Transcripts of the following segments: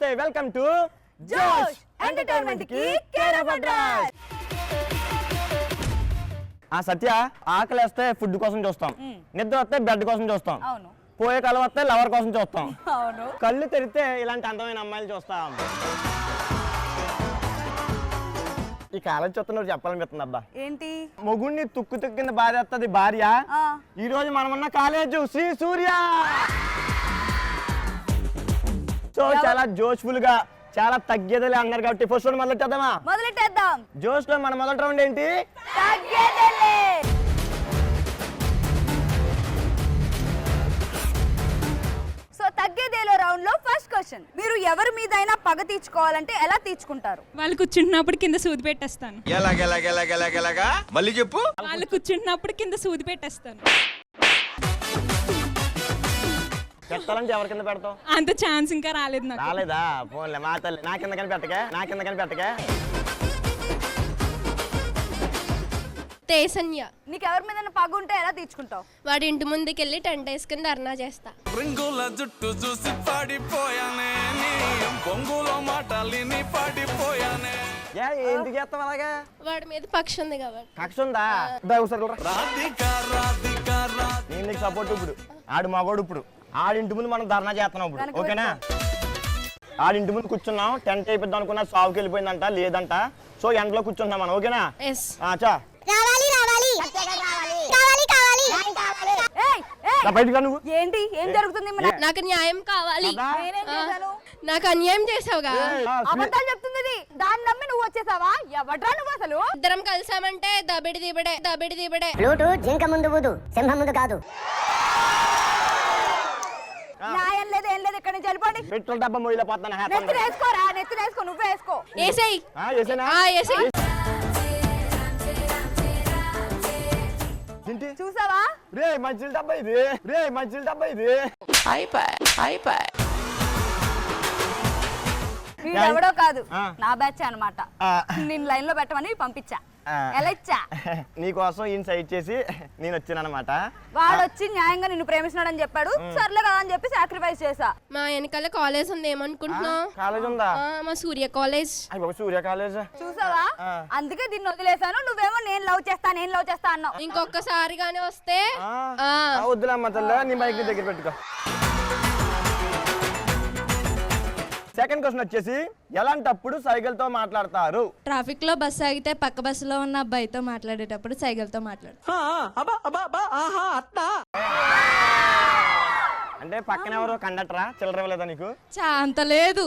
నమస్తే welcome to జోష్ entertainment కి కేర్ ఆఫ్ అడ్రస్. ఆ సత్య ఆకలేస్తే ఫుడ్ కోసం చూస్తాం, నిద్ర వస్తే బెడ్ కోసం చూస్తాం, పోయే కాలం వస్తే లవర్ కోసం చూస్తాం, కళ్ళు తెరిస్తే ఇలాంటి అందమైన అమ్మాయిలు చూస్తాం. ఈ కాలం చూస్తున్నారు చెప్పాలనిపిస్తుంది అబ్బా. ఏంటి మొగుడిని తుక్కు కింద బాధేస్తుంది భార్య. ఈ రోజు మనమున్న కాలేజ్ శ్రీ సూర్య. సో చాలా జోష్ఫుల్ గా చాలా తగ్గేదలే అన్నారు కాబట్టి ఫస్ట్ రౌండ్ మొదలెట్టేద్దాం. జోష్ లో మన మొదటి రౌండ్ ఏంటి? సో తగ్గేదేలో రౌండ్ లో ఫస్ట్ క్వశ్చన్, మీరు ఎవరి మీదైనా పగ తీర్చుకోవాలంటే ఎలా తీర్చుకుంటారు? వాళ్ళు కూర్చుంటున్నప్పుడు కింద సూది పెట్టేస్తాను. మళ్ళీ చెప్పు. వాళ్ళు కూర్చుంటున్నప్పుడు కింద సూది పెట్టేస్తాను. పెట్టాలంటే ఎవరి కింద పెడతావు? అంత ఛాన్స్ ఇంకా రాలేదు నాకు. రాలేదా? పోన్లే మా తల్లి, నా కింద కనిపెట్టకే. తేసన్య. నీకు ఎవరి మీద పగ ఉంటే ఎలా తీర్చుకుంటావు? వాడి ఇంటి ముందుకెళ్ళి టెంట్ వేసుకుని ధర్నా చేస్తా. రింగుల జుట్టు చూసి పడిపోయానే, బొంగులో మాటలిని పడిపోయానే. ఎందుకు చేస్తాం అలాగా? వాడి మీద పక్ష ఉంది కాబట్టి. కక్ష ఉందా? నేను నీకు సపోర్ట్. ఇప్పుడు ఆడు మగోడు. ఇప్పుడు ఆడింటి ముందు మనం ధర్నా చేస్తున్నాం ఇప్పుడు, ఓకేనా? ఆడింటి ముందు కూర్చున్నాం, టెంట్ అయిపోద్దాం అనుకున్నా, సాగుకి వెళ్ళిపోయిందంట, లేదంట. సో ఎండలో కూర్చుంటున్నాం మనం, ఓకేనా? నువ్వు ఏంటి ఏం జరుగుతుంది? నాకు న్యాయం కావాలి. నాకు అన్యాయం చేసావుగా. అబద్ధాలు చెప్తుంది, దాన్ని నమ్మి నువ్వు వచ్చేసావా? ఎవడ్రా నువ్వు అసలు? ఇద్దరం కలిసామంటే దబిడి దిబడే. ఫ్లూటు జింక ముందు ఊదు, సింహం ముందు కాదు. న్యాయం లేదు, ఏం లేదు. ఇక్కడ నుంచి వెళ్ళిపోండి. పెట్రోల్ డబ్బా మొయ్యిలో పోతాను. నెత్తిన వేసుకో, నువ్వే వేసుకో. ఏసేయ్. చూసావా? రే మంచి డబ్బా ఇది. వీడెవడో కాదు, నా బ్యాచ్ అన్నమాట. నేను లైన్ లో పెట్టమని పంపించా. ఎలా ఇచ్చా? నీకోసం ఈయన సైడ్ చేసి నేను వచ్చానమాట. వాడు వచ్చి న్యాయంగా నిన్ను ప్రేమిస్తున్నాడని చెప్పాడు. సర్లే కదా అని చెప్పి సాక్రిఫైస్ చేసా. మా వెనకాల కాలేజ్ ఉంది, ఏమనుకుంటున్నావు? కాలేజ్ ఉందా? మా సూర్య కాలేజ్. సూర్య కాలేజ్ చూసావా? అందుకే దీన్ని వదిలేసాను. నువ్వేమో నేను లవ్ చేస్తా అన్నావు. ఇంకొకసారిగానే వస్తే వద్దులమ్మ తల్లి, నీ బైక్ ని దగ్గర పెట్టుకో. సెకండ్ క్వశ్చన్ వచ్చేసి, ఎలాంటప్పుడు సైకిల్ తో మాట్లాడతారు? ట్రాఫిక్ లో బస్సు ఆగితే పక్క బస్సులో ఉన్న అబ్బాయితో మాట్లాడేటప్పుడు సైకిల్ తో మాట్లాడు. అంటే పక్కన ఎవరు కండక్టరా? చిల్లర ఇవ్వలేదా నీకు? అంత లేదు,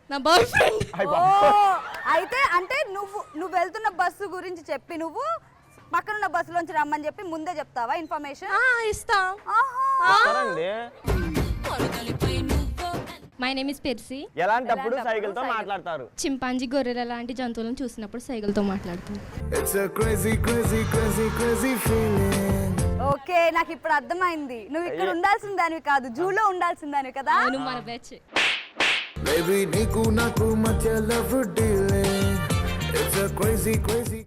నా బాయ్ ఫ్రెండ్. అయితే అంటే నువ్వు వెళ్తున్న బస్సు గురించి చెప్పి నువ్వు పక్కనున్న బస్సులోంచి రమ్మని చెప్పి ముందే చెప్తావా ఇన్ఫర్మేషన్? ఇస్తాం. My name is Percy. ఎలాంటప్పుడు సైకిల్ తో మాట్లాడతారు? చింపాంజీ, గొర్రెల లాంటి జంతువులను చూసినప్పుడు సైకిల్ తో మాట్లాడతారు. ఓకే, నాకు ఇప్పుడు అర్థమైంది. నువ్వు ఇక్కడ ఉండాల్సిన దానివి కాదు, జూలో ఉండాల్సిన దానివి కదా. నువ్వు మన బ్యాచ్.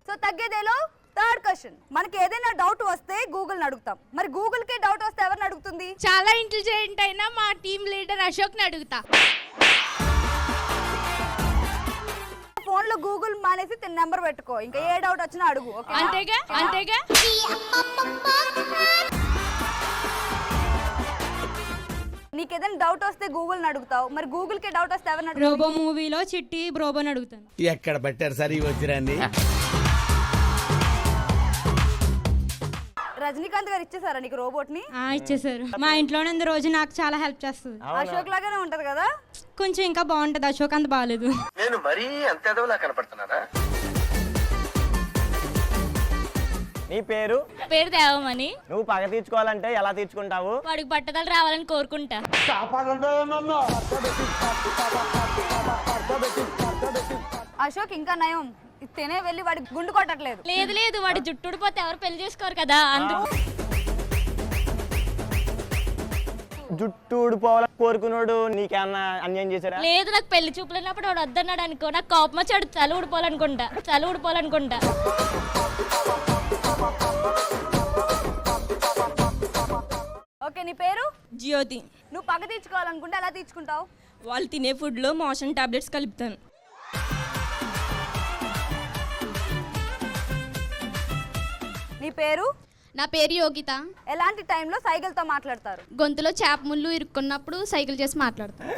సో తగ్గేదేలో థర్డ్ క్వశ్చన్, మనకి ఏదైనా డౌట్ వస్తే గూగుల్ అడుగుతాం. మరి గూగుల్ కే డౌట్ వస్తే ఎవరిని అడుగుతుంది? చాలా ఇంటెలిజెంట్ అయినా మా టీమ్ లీడర్ అశోక్ ని అడుగుతా. ఫోన్ లో గూగుల్ మానేసి తన నెంబర్ పెట్టుకో, ఇంకా ఏ డౌట్ వచ్చినా అడుగు. అంతేగా. నీకు ఏదైనా డౌట్ వస్తే గూగుల్ అడుగుతావు, మరి గూగుల్ కే డౌట్ వస్తే ఎవరిని అడుగుతావు? రోబో మూవీలో చిట్టి బ్రోబోని అడుగుతాను. ఎక్కడ పట్టారు సార్ ఈ వచ్చిరండి? రజనీకాంత్ గారు ఇచ్చేసారా నీకు రోబోట్ ని? ఇచ్చేసారు. మా ఇంట్లోనే ఉంది, రోజు నాకు చాలా హెల్ప్ చేస్తుంది. అశోక్ లాగానే ఉంటది కదా? కొంచెం ఇంకా బాగుంటది. అశోక్ అంత బాగాలేదు. నేను మరీ అంత ఎదవలా కనపడుతున్నారా? నీ పేరు? దేవమని. నువ్వు పగ తీర్చుకోవాలంటే ఎలా తీర్చుకుంటావు? వాడికి బట్టతలు రావాలని కోరుకుంటా. అశోక్ ఇంకా నయం, తినే వెళ్ళి వాడికి గుండు కొట్టట్లేదు. లేదు, వాడి జుట్టు ఊడిపోతే ఎవరు పెళ్లి చేసుకోరు కదా, అందుకు. జుట్టు ఊడిపోవాలని కోరుకున్నాడు నీకేమన్నా అన్యాయం చేశారా? లేదు, నాకు పెళ్లి చూపులున్నప్పుడు వాడు వద్దన్నాడు అనుకో, నాకు కోపం వచ్చాడు, తల ఊడిపోవాలనుకుంటా. ఓకే, నీ పేరు? జ్యోతి. నువ్వు పగ తీర్చుకోవాలనుకుంటే ఎలా తీర్చుకుంటావు? వాళ్ళు తినే ఫుడ్లో మోషన్ టాబ్లెట్స్ కలుపుతాను. నీ పేరు? నా పేరు యోగిత. ఎలాంటి టైంలో సైకిల్తో మాట్లాడతారు? గొంతులో చేప ముళ్ళు ఇరుక్కున్నప్పుడు సైకిల్ చేసి మాట్లాడతాను.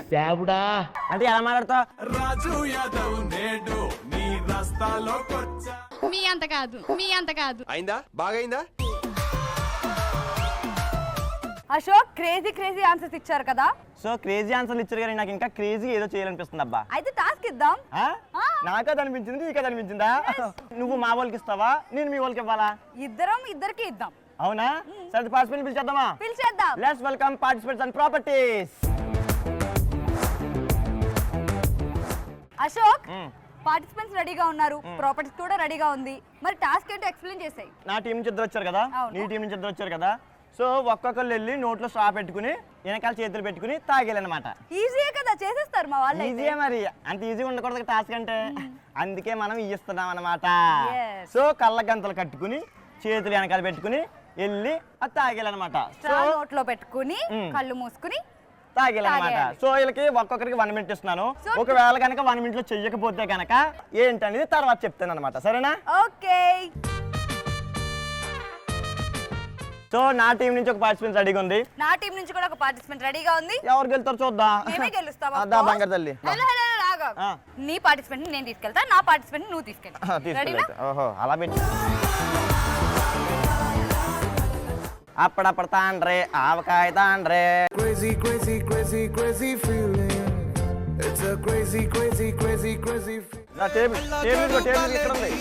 అంటే ఎలా మాట్లాడతావు? రాజు యాదవ్ నేడు నీ రస్తాలోకొచ్చా. మీ అంత కాదు. అయిందా? బాగైందా? అశోక్ క్రేజీ ఆన్సర్స్ ఇచ్చారు కదా, సో క్రేజీ ఆన్సర్లు ఇచ్చారు కానీ నాకు ఇంకా క్రేజీ ఏదో చేయాలనిపిస్తుంది అబ్బా. అయితే టాస్క్ ఇద్దాం. నాకే అనిపించింది, నీకే అనిపించిందా? నువ్వు మా వాళ్ళకి ఇస్తావా, నేను మీ వాళ్ళకి ఇవ్వాలా? ఇద్దరికి ఇద్దాం. అవునా? సరే పార్టిసిపెంట్ పిలిచేద్దామా? పిలిచేద్దాం. Let's welcome participants and properties. Ashok, participants రెడీగా ఉన్నారు, ప్రాపర్టీస్ కూడా రెడీగా ఉంది. మరి టాస్క్ ఏంటో ఎక్స్ప్లెయిన్ చేసాయి. నా టీం నుంచి ఇద్దరు వచ్చారు కదా, అవును. నీ టీం నుంచి ఇద్దరు వచ్చారు కదా, సో ఒక్కొక్కరు వెళ్ళి నోట్లో స్ట్రా పెట్టుకుని వెనకాల చేతులు పెట్టుకుని తాగేయాలన్నమాట. ఈజీయే కదా, చేసేస్తారు మా వాళ్ళు. ఈజీయే మరి, అంత ఈజీగా ఉండకూడదు టాస్క్ అంటే. అందుకే మనం ఇస్తున్నాం అన్నమాట. Yes. సో కళ్ళ గంతలు కట్టుకుని చేతులు వెనకాల పెట్టుకుని వెళ్ళి అది తాగేయాలన్నమాట. సో నోట్లో పెట్టుకుని కళ్ళు మూసుకుని తాగేయాలన్నమాట. తాగేయాలి. సో వీళ్ళకి ఒక్కొక్కరికి 1 minute ఇస్తున్నాను. So ఒకవేళ కనుక 1 minute లో చెయ్యకపోతే కనుక ఏంటనేది తర్వాత చెప్తాను అనమాట. సరేనా? ఓకే. సో నా టీం నుంచి ఒక పార్టిసిపెంట్ రెడీగా ఉంది, నా టీం నుంచి కూడా ఒక పార్టిసిపెంట్ రెడీగా ఉంది. ఎవరు గెలుతారు చూద్దాం. మేమే గెలుస్తాం. అదా బంగారు తల్లి. ఆ. నీ పార్టిసిపెంట్ నేను తీసుకెళ్తా, నా పార్టిసిపెంట్ నువ్వు తీసుకెళ్తా. రెడీనా? ఓహో అలా పెట్టి అప్పుడప్పుడు తాండ్రే ఆవకాయ తాండ్రే. Crazy, crazy, crazy, crazy feeling. It's a crazy, crazy, crazy, crazy feeling. నా టేబుల్ ఇక్కడ ఉంది,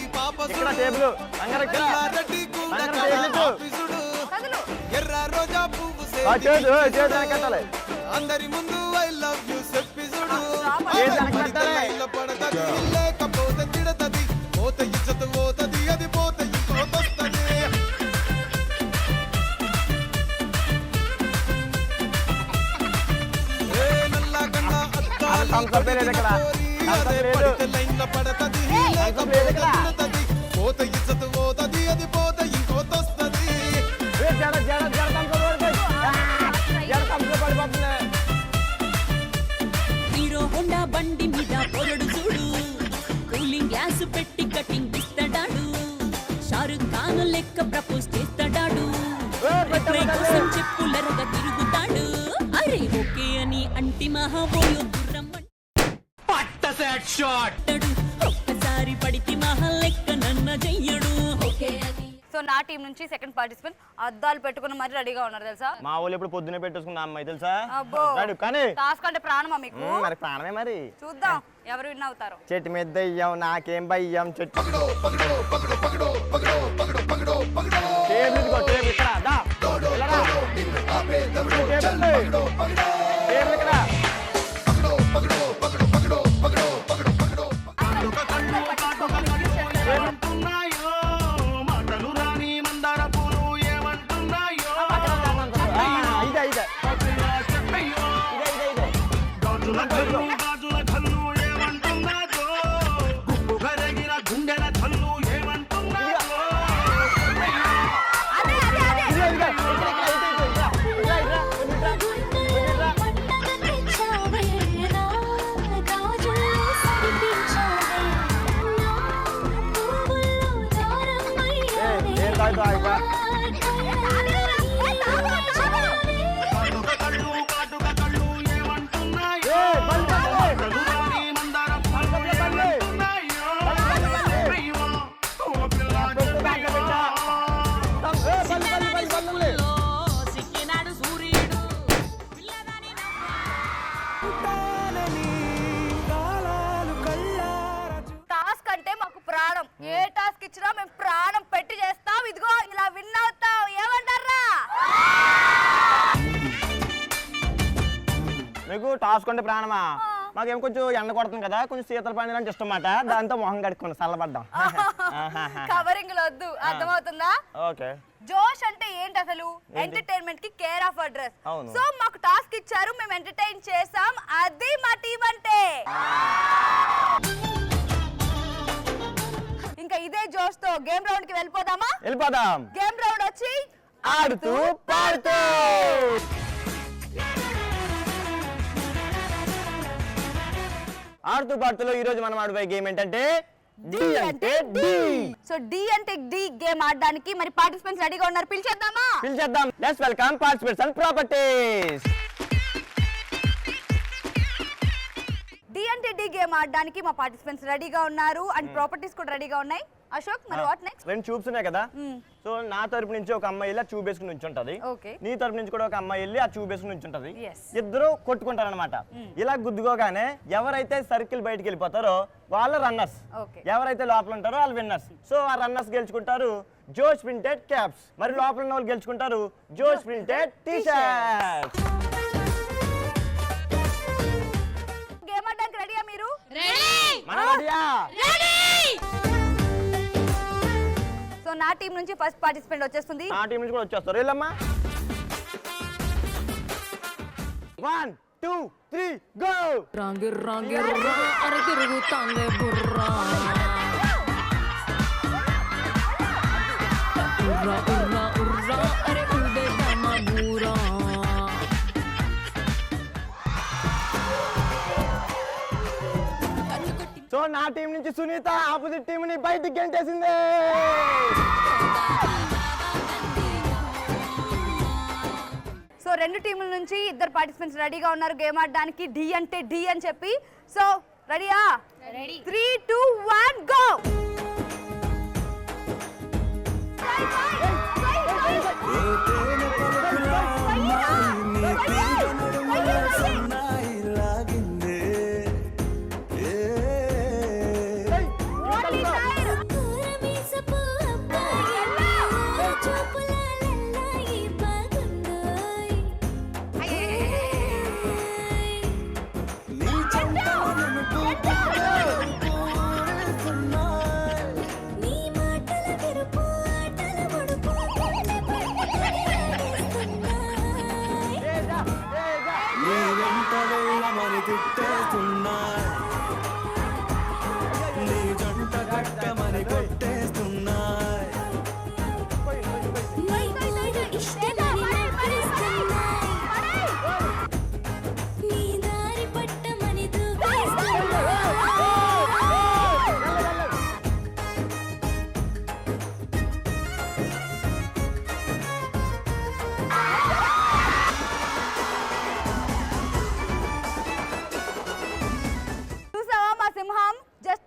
ఇక్కడ టేబుల్ బంగారు ఇక్కడ బంగారు టేబుల్ కదులు. ఎర్ర రోజా పువ్వు చేదు వెనకట్టాలి, అందరి ముందు ఐ లవ్ యు చెప్పి చూడు. చేదు వెనకట్టాలి. పడతది లేకపోతే తిడతది, పోత ఇజ్జత్ పోతది, అది పోత ఇంకోతొస్తది. ఏ నల్ల కన్న అద్దాలి థమ్స్అప్ లేదు ఇక్కడ, థమ్స్అప్ లేదు. పడితే లైన్ల పడతది, థమ్స్అప్ లేదు ఇక్కడ. తిడతది, పోత ఇజ్జత్ పోతది, అది పోత ఇంకోతొస్తది. జడ జడ జడ థమ్స్అప్ పడిపోయి. జడ థమ్స్అప్ పడిపోతుంది. హీరో హోండా బండి మీద పొరడు చూడు, కూలింగ్ గ్లాస్ పెట్టి కటింగ్ ఇస్తాడాడు, షారుఖ్ ఖాన్ లెక్క ప్రపోజ్ చేస్తాడాడు, రిప్లై కోసం చెప్పులరగా తిరుగుతాడు, అరే ఓకే అని అంటి మహాబోయో పట్ట సెట్ షాట్. ఒక్కసారి పడితే మహా లెక్క నన్న చెయ్యడు. సో నా టీం నుంచి సెకండ్ పార్టిసిపెంట్ అద్దాలు పెట్టుకుని మరి రెడీగా ఉన్నారు తెలుసా. మా వాళ్ళు ఎప్పుడు పొద్దునే పెట్టేసుకున్న అమ్మాయి తెలుసా. అబ్బో, రాడు కానీ టాస్క్ అంటే ప్రాణమా మీకు? మరి ప్రాణమే మరి. చూద్దాం ఎవరు విన్ అవుతారు. చెట్టు మీద దయ్యం నాకేం భయ్యం. చెట్టు టేబుల్ ఇదిగో, టేబుల్ ఇక్కడ దా. ఇలా రా. టేబుల్ ఇక్కడ. టాస్క్ అంటే మాకు ప్రాణం. ఏ టాస్క్ ఇచ్చినా మేము ప్రాణం పెట్టి చేస్తాం. ఇదిగో ఇలా విన్ అవుతాం. ఏమంటారా? మీకు టాస్క్ అంటే ప్రాణమా? మాకేం కొంచెం ఎండ కొడుతుంది కదా, కొంచెం శీతల పండుగ అంటే ఇష్టం మాట, దాంతో మొహం కడుక్కోండి చల్లబడ్డాం. కవరింగ్ వద్దు, అర్థమవుతుందా? ఓకే. జోష్ అంటే ఏంటి అసలు? ఎంటర్టైన్మెంట్ కి కేర్ ఆఫ్ అడ్రస్. అవును. సో మాకు టాస్క్ ఇచ్చారు, మేము ఎంటర్టైన్ చేసాం. అది మా టీం అంటే. ఇంకా ఇదే జోష్ తో గేమ్ రౌండ్ కి వెళ్ళిపోదామా? వెళ్ళిపోదాం. గేమ్ రౌండ్ వచ్చి ఆడుతూ పాడుతూ. ఆడుతూ పాడుతూ ఈ రోజు మనం ఆడబోయే గేమ్ ఏంటంటే డి అంటే డి. సో డి అంటే డి గేమ్ ఆడడానికి మరి పార్టిసిపెంట్స్ రెడీగా ఉన్నారు, పిలిచేద్దాం. Let's welcome participants and properties. D అంటే డి గేమ్ ఆడడానికి మా పార్టిసిపెంట్స్ రెడీగా ఉన్నారు అండ్ ప్రాపర్టీస్ కూడా రెడీగా ఉన్నాయి. అశోక్, మరి వాట్ నెక్స్ట్? 2 ట్యూబ్స్ ఉన్నాయి కదా, సో నా తరపు నుంచి ఒక అమ్మాయి వెళ్ళి ఆ ట్యూబ్ వేసుకుని ఉంచుంటది, ఓకే. నీ తరపు నుంచి కూడా ఒక అమ్మాయి వెళ్ళి ఆ ట్యూబ్ వేసుకుని ఉంచుంటది. Yes. ఇద్దరు కొట్టుకుంటారనమాట. ఇలా గుద్దుకోగానే ఎవరైతే సర్కిల్ బయటికి వెళ్ళిపోతారో వాళ్ళు రన్నర్స్, Okay. ఎవరైతే లోపల ఉంటారో వాళ్ళు విన్నర్స్. సో ఆ రన్నర్స్ గెలుచుకుంటారు జోష్ ప్రింటెడ్ క్యాప్స్, మరి లోపల ఉన్న వాళ్ళు గెలుచుకుంటారు జోష్ ప్రింటెడ్ టీ షర్ట్స్. గేమ్ ఆడడానికి రెడీయా మీరు? మన రెడీయా? సో నా టీం నుంచి ఫస్ట్ పార్టిసిపెంట్ వచ్చేస్తుంది. నా టీం నుంచి కూడా వచ్చేస్తారు. వెళ్ళమ్మా. 1 2 3 గో. అరే తిరుగుతాందే బుర్రా ఉర్రా ఉర్రా ఉర్రా అరే ఉడేదమ్మా బూరా. సో నా టీం నుంచి సునీత ఆపోజిట్ టీం ని బయటికి గెంటేసింది. సో రెండు టీముల నుంచి ఇద్దరు పార్టిసిపెంట్స్ రెడీగా ఉన్నారు గేమ్ ఆడడానికి డి అంటే డి అని చెప్పి. సో రెడీయా? 3 2 1 గో.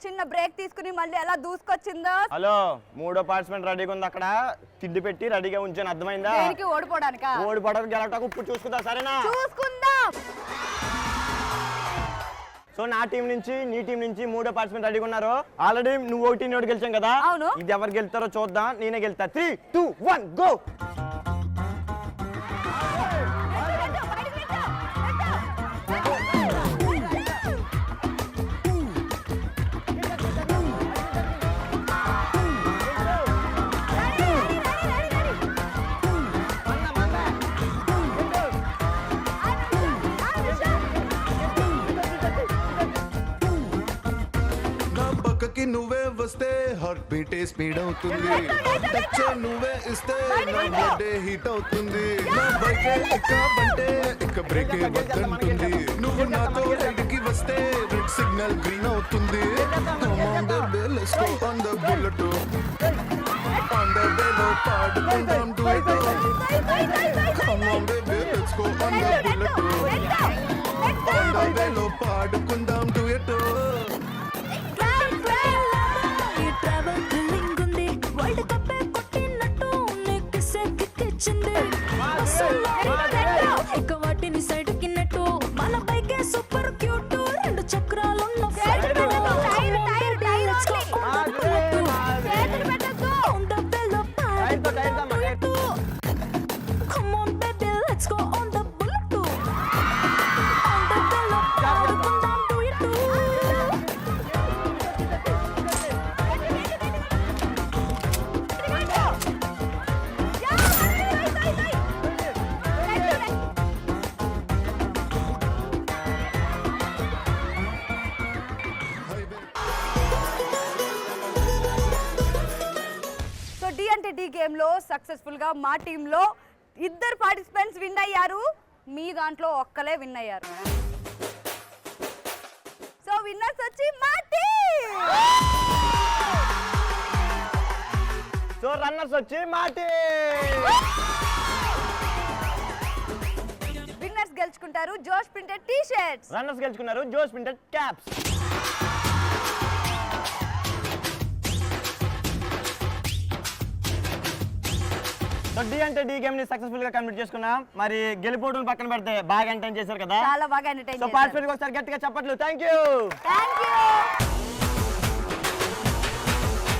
చిన్న బ్రేక్ తీసుకుని మళ్ళీ ఎలా దూసుకొచ్చిందో. హలో, మూడో పార్టిసిపెంట్ రెడీగా ఉంది అక్కడ, తిండి పెట్టి రెడీగా ఉంచాను, అర్థమైందా? దేనికి? ఓడిపోవడానికా? ఓడిపోవడానికి గెలవటానికి ఇప్పుడు చూసుకుందా, సరేనా? చూసుకుందాం. సో నా టీం నుంచి నీ టీం నుంచి మూడో పార్టిసిపెంట్ రెడీగా ఉన్నారు. ఆల్రెడీ నువ్వు 1 గెలిచాం కదా, అవును. ఇది ఎవరు గెలుతారో చూద్దాం. నేనే గెలుతా. 3 2 1 గో. నువ్వే వస్తే హార్ట్ బీటే స్పీడ్ అవుతుంది, టచ్ నువ్వే ఇస్తే నా బర్త్డే హీట్ అవుతుంది, నా బైకే ఎక్కబంటే ఎక్క బ్రేకే వద్దంటుంది, నువ్వు నాతో రైడ్ కి వస్తే రెడ్ సిగ్నల్ గ్రీన్ అవుతుంది. Come on baby, let's go on the bullet, on the bello పాడుకుందాం duet. Come on baby, let's go on the bullet, on the bello పాడుకుందాం duet. ఇక వాటిని సైడ్ కిన్నట్టు మన బైకే సూపర్ క్యూట్, 2 చక్రాలున్న flight. Come on baby, let's go on the bullet. On the bello, పాడుకుందాం duet. The game లో successful గా మా టీమ్ లో 2 పార్టిసిపెంట్స్ విన్ అయ్యారు, మీ దాంట్లో ఒక్కలే విన్ అయ్యారు. సో విన్నర్స్ వచ్చి మాటి. సో రన్నర్స్ వచ్చి మాటి. విన్నర్స్ గెలుచుకుంటారు జోష్ ప్రింటెడ్ టీ షర్ట్స్. రన్నర్స్ గెలుచుకున్నారు జోష్ ప్రింటెడ్ క్యాప్స్. సో డి అంటే డి గేమ్ ని సక్సెస్ఫుల్ గా కంప్లీట్ చేసుకున్నాం. మరి గెలిపోటులు పక్కన పెడితే బాగా ఎంటర్టైన్ చేశారు కదా. చాలా బాగా ఎంటర్టైన్ సో చేశారు. పార్టిసిపేట్ ఒకసారి గట్టిగా చప్పట్లు. థాంక్యూ.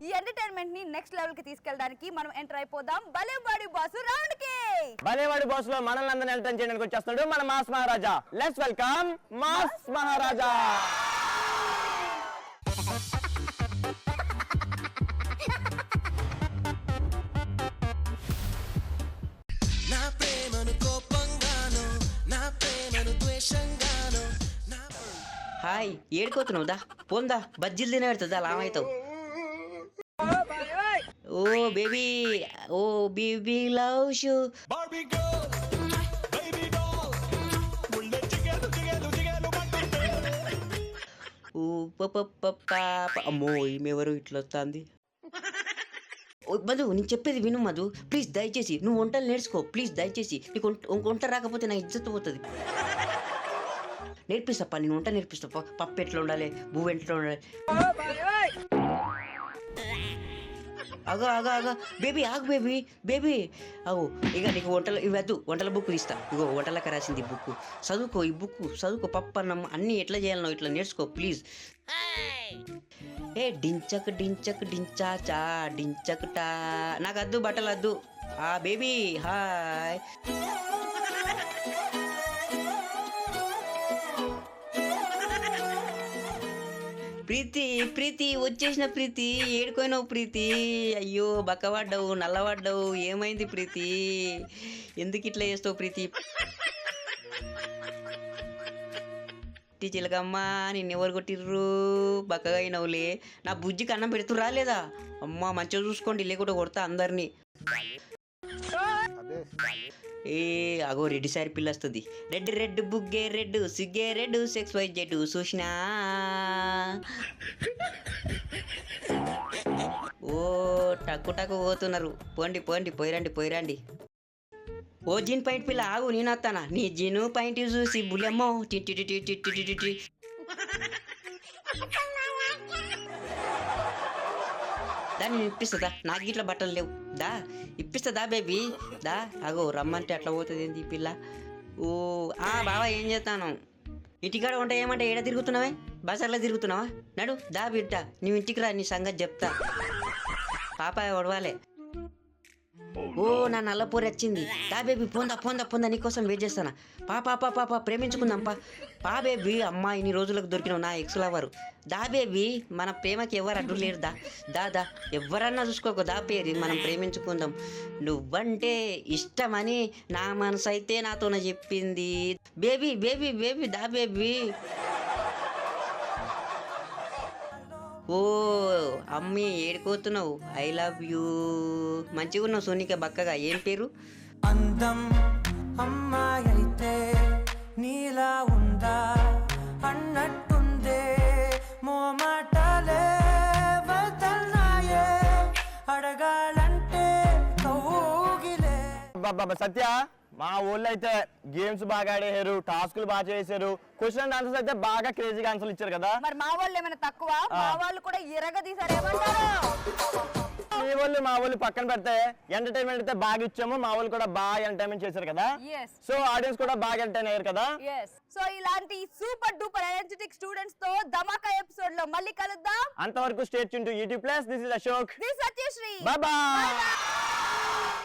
ఈ ఎంటర్టైన్మెంట్ ని నెక్స్ట్ లెవెల్ కి తీసుకెళ్ళడానికి మనం ఎంటర్ అయిపోదాం బలేవాడి బాస్ రౌండ్ కి. బలేవాడి బాస్ లో మనల్ని అందరిని ఎంటర్టైన్ చేయడానికి వచ్చేస్తాడు మన mass Maharaja. Let's welcome mass Maharaja. నా ప్రేమను కోపంగాను నా ప్రేమను ద్వేషంగాను. హాయ్ ఏడుకోతున్నావు దా పోందా బజ్జీలు తిన పెడుతుంది అలా అవుతావు. ఓ బేబీ ఓ బేబీ లవ్ షూ. ఓ అమ్మో ఈమెవరు ఇట్లా వస్తుంది. మధు నేను చెప్పేది విను మధు ప్లీజ్ దయచేసి నువ్వు వంటలు నేర్చుకో ప్లీజ్ దయచేసి. నీకు వంట రాకపోతే నా ఇజ్జత్ పోతుంది. నేర్పిస్తాపా నేను వంట నేర్పిస్తా. పప్పు ఎట్లా ఉండాలి బువ్వ ఎట్లా ఉండాలి. అగో అగో అగో బేబీ ఆగు బేబీ బేబీ అగో ఇక నీకు వంటలు ఇవి వద్దు వంటల బుక్ తీస్తా. ఇగో వంటలకు రాసింది బుక్ చదువుకో. ఈ బుక్ చదువుకో. పప్పు అన్నం అన్నీ ఎట్లా చేయాలనో ఇట్లా నేర్చుకో ప్లీజ్. ఏ డించక్ డించక్ డించాచా డించక్ టా. నాకు వద్దు బట్టలు వద్దు. Baby hi. ప్రీతి ప్రీతి వచ్చేసిన ప్రీతి ఏడుకోయినావు ప్రీతి. అయ్యో బక్కవాడ్డావు నల్లవాడ్డావు ఏమైంది ప్రీతి ఎందుకు ఇట్లా చేస్తావు ప్రీతి. చిలకమ్మా నిన్నెవరు కొట్టిర్రు బక్కగా అయినవులే. నా బుజ్జికి అన్నం పెడుతురా లేదా అమ్మ మంచిగా చూసుకోండి లేకుండా కొడతా అందరినీ. ఏ అగో రెడ్డి సారి పిల్ల వస్తుంది. రెడ్ రెడ్ బుగ్గే రెడ్ సిగ్గే రెడ్ సెక్స్ వై జెడ్ చూసినా. ఓ టక్కు టక్కు పోతున్నారు. పోండి పోండి పోయిరండి పోయిరండి. ఓ జీన్ పాయింట్ పిల్ల ఆగు నేను వస్తానా. నీ జీను పాయింట్ చూసి బుల్లెమ్మో టి. దాన్ని ఇప్పిస్తుందా నాకు ఇట్లా బట్టలు లేవు దా ఇప్పిస్తుందా బేబీ దా. అగో రమ్మంటే అట్లా పోతుంది ఏంది పిల్ల. ఓ బావా ఏం చేస్తాను ఇంటికాడ ఉంటే ఏమంటే ఏడ తిరుగుతున్నావే బజార్లో తిరుగుతున్నావా. నడు దా బిడ్డ నువ్వు ఇంటికి రా నీ సంగతి చెప్తా. పాప ఒడవాలే. ఓ నా నల్లపూరి వచ్చింది. దా బేబీ పొందా పొందా పొందా నీకోసం వెయిట్ చేస్తానా. పాప ప్రేమించుకుందాం పా బేబీ. అమ్మా ఇన్ని రోజులకు దొరికినావు నా ఎక్స్ లవరు. దా బేబీ మన ప్రేమకి ఎవరు అడ్డు లేరు దా దా ఎవరన్నా చూసుకోకు దా పేరు మనం ప్రేమించుకుందాం. నువ్వంటే ఇష్టమని నా మనసు అయితే నాతోనే చెప్పింది. బేబీ బేబీ బేబీ దా బేబీ. ఓ అమ్మీ ఏడుకోతున్నావు ఐ లవ్ యూ. మంచిగా ఉన్నావు సోనిక బక్కగా. ఏం పేరు? అందం అమ్మాయి అయితే నీలా ఉందా అన్నట్టుందే మోమాటలే వదల్నాయే అడగాలంటే కౌగిలే. బాబా సత్య మా ఊళ్ళో అయితే గేమ్స్ బాగా ఆడేశారు టాస్కులు బాగా చేశారు. క్వశ్చన్ అండ్ ఆన్సర్స్ అయితే బాగా క్రేజీగా ఆన్సర్లు ఇచ్చారు కదా. మరి మా వాళ్ళు ఏమైనా తక్కువ? మా వాళ్ళు కూడా ఇరగదీశారు. ఏమంటారు? మీ వాళ్ళు మా వాళ్ళు పక్కన పెడితే ఎంటర్టైన్మెంట్ అయితే బాగా ఇచ్చాము. మా వాళ్ళు కూడా బాగా ఎంటర్టైన్మెంట్ చేశారు కదా. సో ఆడియన్స్ కూడా బాగా ఎంటర్టైన్ అయ్యారు కదా. సో ఇలాంటి సూపర్ డూపర్ ఎనర్జెటిక్ స్టూడెంట్స్ తో ధమాకా ఎపిసోడ్ లో మళ్ళీ కలుద్దాం. అంతవరకు stay tune to YouTube plus. This is Ashok. This Satyasri. By by.